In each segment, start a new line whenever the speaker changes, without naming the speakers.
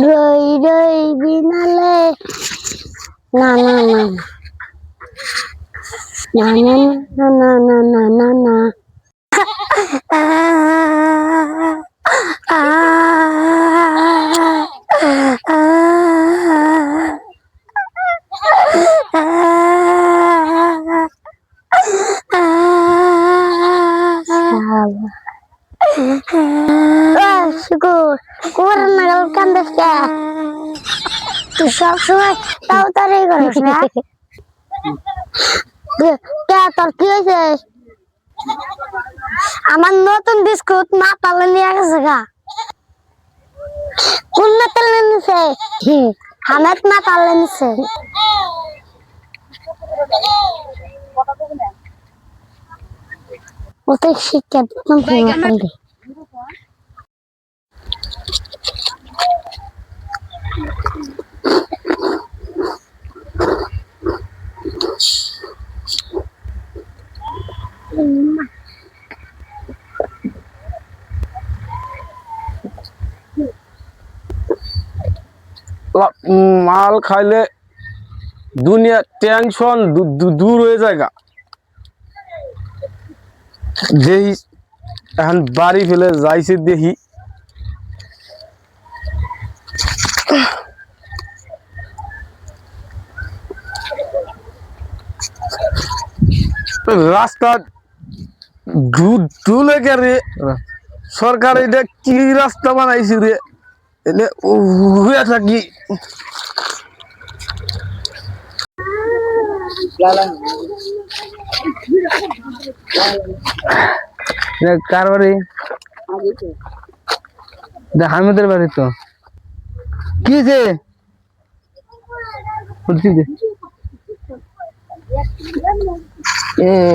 রই রই বিনালে না না না না না না না না না না শুকুর কুকুর নাগাল কান্দিস কে তুই সবসময় তাড়াতাড়ি করিস না কে তোর কি হয়েছে আমার নতুন বিস্কুট মা পালে নিয়ে গেছে গা কোন না পালে নিছে হামেদ মা পালে নিছে ওতে শিক্ষা দিতাম পালে
মাল খাইলে দুনিয়া টেনশন দূর হয়ে যায়গা দেখি এখন বাড়ি ফেলে যাইছে দেখি রাস্তা ধুলে রে সরকার এটা কি রাস্তা বানাইছি রে এলে হয়ে থাকি কার বাড়ি হামিদের বাড়ি তো কি যে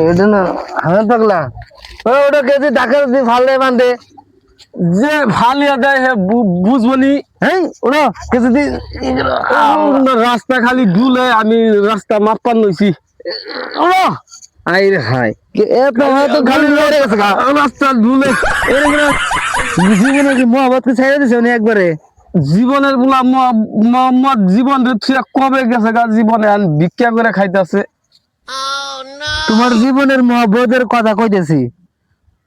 এটা না হামিদ পাগলা ওটা কেজি ঢাকা ভালো বান্ধে যে ভালিয়া দেয় হে বুঝবনি হ্যাঁ ওরা যদি রাস্তা খালি ধুলে আমি রাস্তা মাপান নইছি আইরে হাই এত খালি রাস্তা ধুলে জীবনে কি মহাবতকে ছেড়ে দিছে উনি একবারে জীবনের বলা মোহাম্মদ জীবন কবে গেছে গা জীবনে ভিক্ষা করে খাইতেছে তোমার জীবনের মহাবতের কথা কইতেছি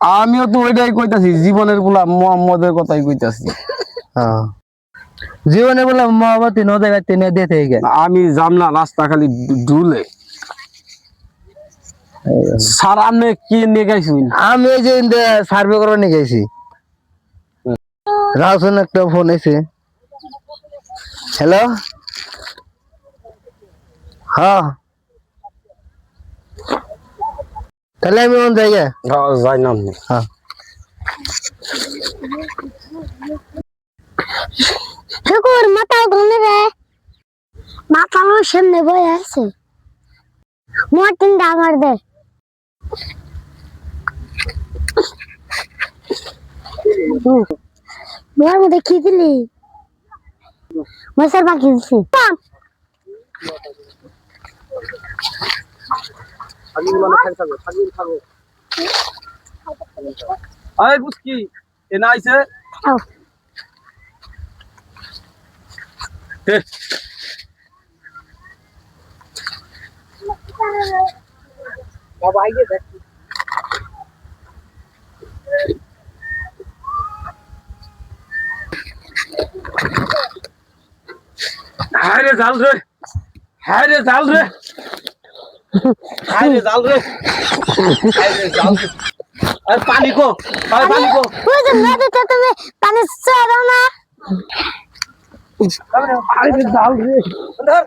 আমিও তো ওইটাই কইতাছি জীবনের বলা মোহাম্মদের কথাই কইতাছি জীবনে বলা মহাবতী নদী টেনে দিয়ে থেকে গেল আমি জামলা রাস্তা খালি ধুলে স্যার আপনি কি নিয়ে গেছি আমি এই যে সার্ভে করে নিয়ে গেছি রাউসন একটা ফোন এসে হ্যালো হ্যাঁ তাহলে আমি কোন জায়গা যাই না হ্যাঁ
শুকুর মাথা ধরে রে মাথা লো সামনে বয়ে আছে মোটিন ডাঙর দে মোর মধ্যে কি দিলি মশার বাকি দিছি
আরে বুঝকি এনা আইছে বাবা আইগে দেখ হায় রে জাল রে হায় রে জাল রে হায় রে জাল রে হায় রে জাল আর পানি কো আর পানি কো
ওই যে নদীতে তুমি পানি ছাড়ো না
হায় রে জাল রে ধর